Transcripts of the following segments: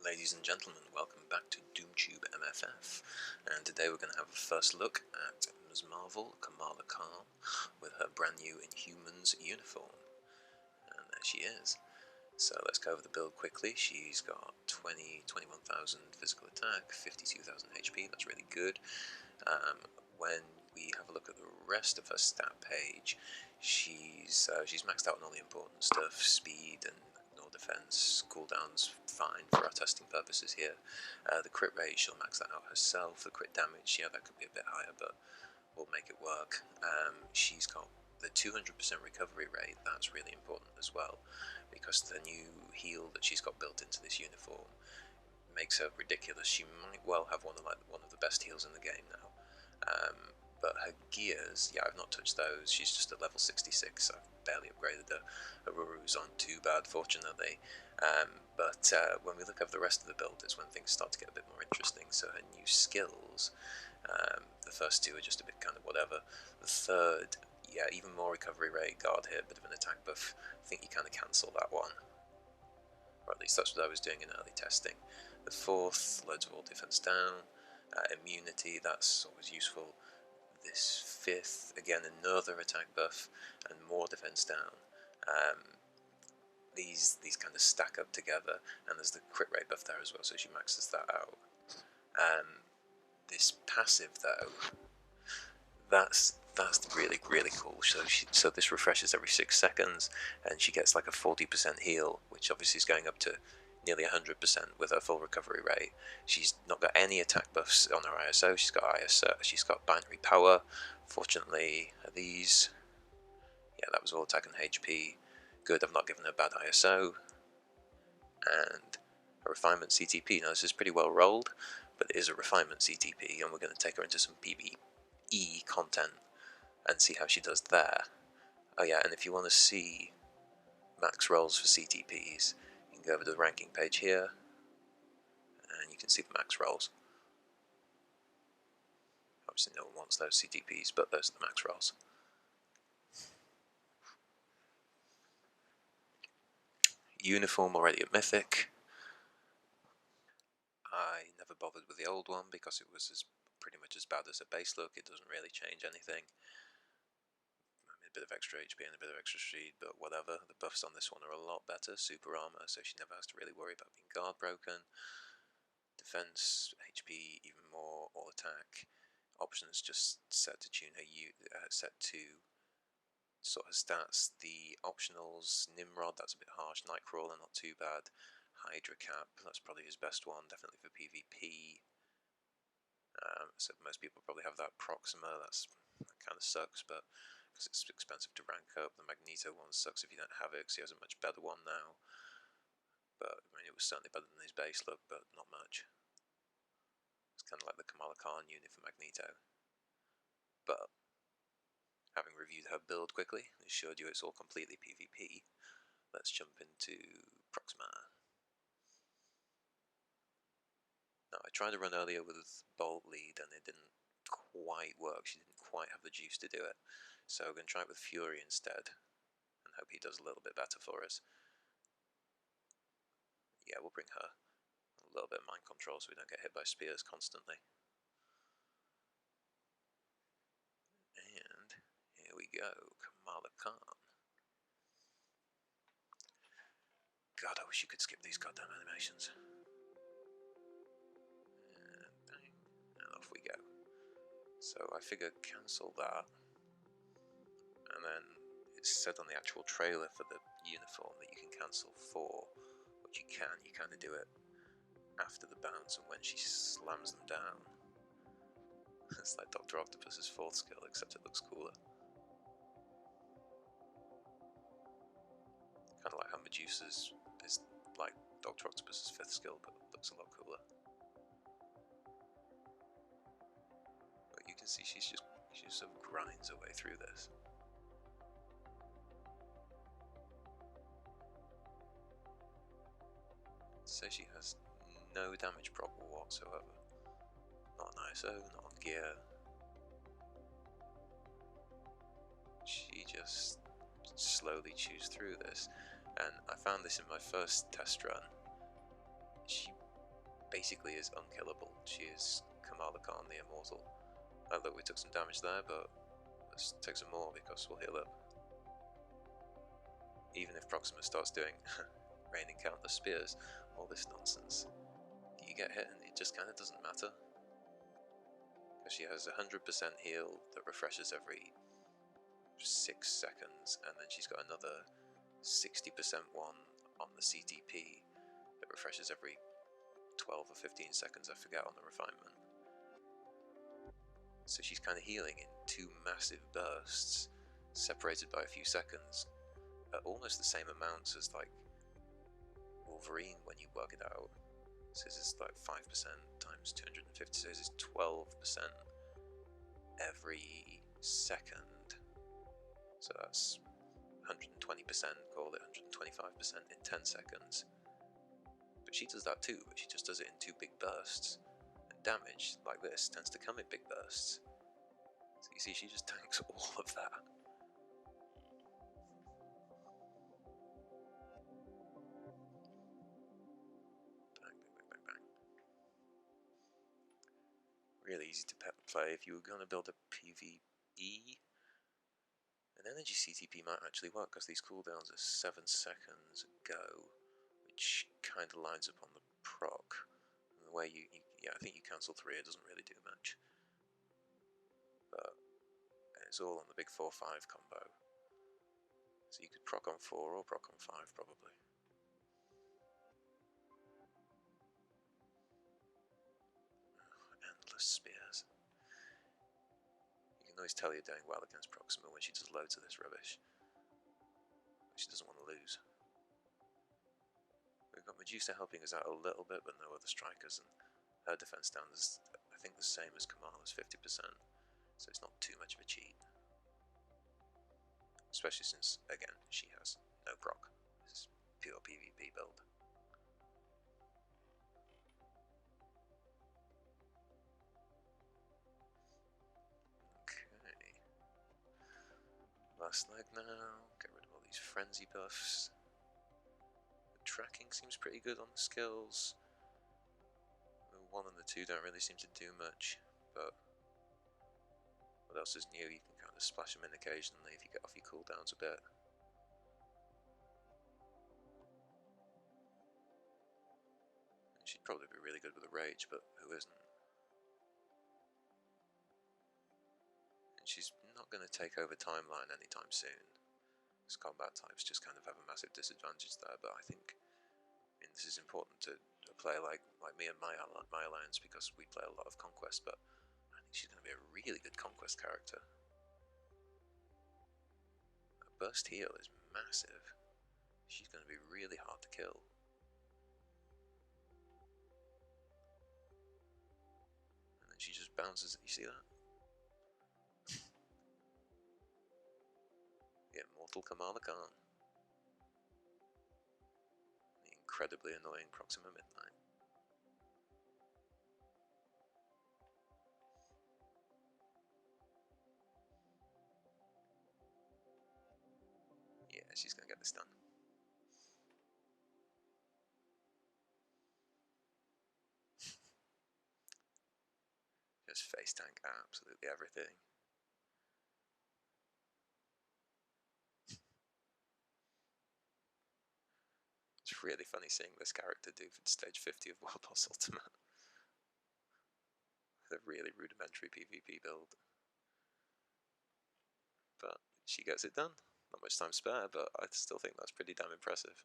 Ladies and gentlemen, welcome back to DoomTubeMFF, and today we're going to have a first look at Ms. Marvel, Kamala with her brand new Inhumans uniform. And there she is. So let's go over the build quickly. She's got 21,000 physical attack, 52,000 HP, that's really good. When we have a look at the rest of her stat page, she's maxed out on all the important stuff, speed and defense, cooldowns fine for our testing purposes here. The crit rate, she'll max that out herself. The crit damage, yeah, that could be a bit higher, but we'll make it work. She's got the 200% recovery rate. That's really important as well, because the new heal that she's got built into this uniform makes her ridiculous. She might well have one of the best heals in the game now. But her gears, yeah, I've not touched those. She's just at level 66. I've barely upgraded her. Her Rurus aren't too bad, fortunately. But when we look over the rest of the build, it's when things start to get a bit more interesting. So her new skills, the first two are just a bit kind of whatever. The third, yeah, even more recovery rate, guard hit, bit of an attack buff. I think you kind of cancel that one. Or at least that's what I was doing in early testing. The fourth, loads of all defense down. Immunity, that's always useful. This fifth, again, another attack buff and more defense down. These kind of stack up together, and there's the crit rate buff there as well, so she maxes that out. This passive though, that's really cool. So this refreshes every 6 seconds, and she gets like a 40% heal, which obviously is going up to nearly 100% with her full recovery rate. She's not got any attack buffs on her ISO. She's got binary power. Fortunately, these, yeah, that was all attack and HP. Good, I've not given her bad ISO. And a refinement CTP. Now this is pretty well rolled, but it is a refinement CTP, and we're going to take her into some PvE content and see how she does there. Oh yeah, and if you want to see max rolls for CTPs, you can go over to the ranking page here, and you can see the max rolls. Obviously no one wants those CTPs, but those are the max rolls. Uniform already at Mythic. I never bothered with the old one because it was pretty much as bad as a base look. It doesn't really change anything. I mean, a bit of extra HP and a bit of extra speed, but whatever. The buffs on this one are a lot better. Super armor, so she never has to really worry about being guard broken. Defense, HP, even more. All attack. Options just set to tune her set to sort of stats. The optionals, Nimrod, that's a bit harsh. Nightcrawler, not too bad. Hydra Cap, that's probably his best one, definitely for PvP. So most people probably have that Proxima. That kind of sucks, but because it's expensive to rank up. The Magneto one sucks if you don't have it, because he has a much better one now. But I mean, it was certainly better than his base look, but not much. It's kind of like the Kamala unit for Magneto. But having reviewed her build quickly and assured you it's all completely PvP, let's jump into Proxima. Now, I tried to run earlier with Bolt Lead and it didn't quite work. She didn't quite have the juice to do it. So we're going to try it with Fury instead and hope he does a little bit better for us. Yeah, we'll bring her a little bit of mind control so we don't get hit by spears constantly. And here we go, Kamala Khan. God, I wish you could skip these goddamn animations. And bang, and off we go. So I figure cancel that, and then it's said on the actual trailer for the uniform that you can cancel 4, which you kind of do it after the bounce and when she slams them down. It's like Dr. Octopus's 4th skill, except it looks cooler. Kind of like how Medusa's is like Dr. Octopus's 5th skill, but looks a lot cooler. But you can see she just sort of grinds her way through this. So she has no damage proc whatsoever. Not on ISO, not on gear. She just slowly chews through this, and I found this in my first test run. She basically is unkillable. She is Kamala Khan, the Immortal. Oh look, we took some damage there, but let's take some more because we'll heal up. Even if Proxima starts doing raining countless spears, all this nonsense, you get hit and it just kind of doesn't matter. Because she has 100% heal that refreshes every 6 seconds, and then she's got another 60% one on the CTP that refreshes every 12 or 15 seconds, I forget, on the refinement. So she's kind of healing in 2 massive bursts, separated by a few seconds, at almost the same amounts as like Wolverine when you work it out. So this is like 5% times 250, so this is 12% every second. So that's 120%, call it 125% in 10 seconds. But she does that too, but she just does it in 2 big bursts. And damage, like this, tends to come in big bursts. So you see, she just tanks all of that. Bang, bang, bang, bang, bang. Really easy to play if you were going to build a PvE. An energy CTP might actually work because these cooldowns are 7 seconds ago, which kind of lines up on the proc. And the way yeah, I think you cancel 3, it doesn't really do much. But it's all on the big 4-5 combo. So you could proc on 4 or proc on 5 probably. Oh, endless spears. You can always tell you're doing well against Proxima when she does loads of this rubbish. She doesn't want to lose. We've got Medusa helping us out a little bit, but no other strikers, and her defense down is, I think, the same as Kamala's, 50%, so it's not too much of a cheat. Especially since, again, she has no proc. This is pure PvP build. Okay. Last leg now. Get rid of all these frenzy buffs. The tracking seems pretty good on the skills. The 1 and the 2 don't really seem to do much, but what else is new? You can kind of splash them in occasionally if you get off your cooldowns a bit. And she'd probably be really good with a rage, but who isn't? And she's not going to take over timeline anytime soon. Because combat types just kind of have a massive disadvantage there, but I think this is important to a player like me and my alliance, because we play a lot of Conquest, but I think she's going to be a really good Conquest character. Her burst heal is massive. She's going to be really hard to kill. And then she just bounces, you see that? The Immortal Kamala Khan. The incredibly annoying Proxima Midnight. Yeah, she's going to get this done. Just face tank absolutely everything. It's really funny seeing this character do for stage 50 of World Boss Ultimate. With a really rudimentary PvP build. But she gets it done. Not much time spare, but I still think that's pretty damn impressive.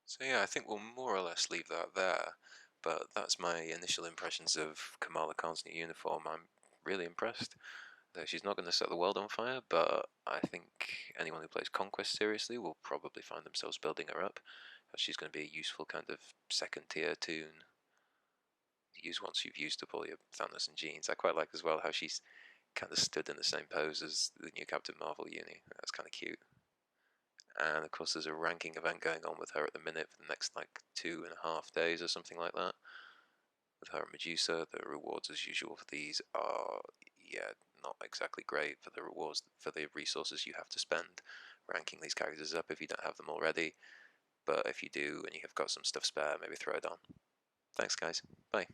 So yeah, I think we'll more or less leave that there, but that's my initial impressions of Kamala Khan's new uniform. I'm really impressed. Though she's not going to set the world on fire, but I think anyone who plays Conquest seriously will probably find themselves building her up, as she's going to be a useful kind of second tier toon to use once you've used up all your Thanos and Jeans. I quite like as well how she's kind of stood in the same pose as the new Captain Marvel uni. That's kind of cute. And of course there's a ranking event going on with her at the minute for the next like 2.5 days or something like that. With her and Medusa, the rewards as usual for these are, yeah, not exactly great for the rewards, for the resources you have to spend. ranking these characters up if you don't have them already, but if you do and you have got some stuff spare, maybe throw it on. Thanks guys, bye.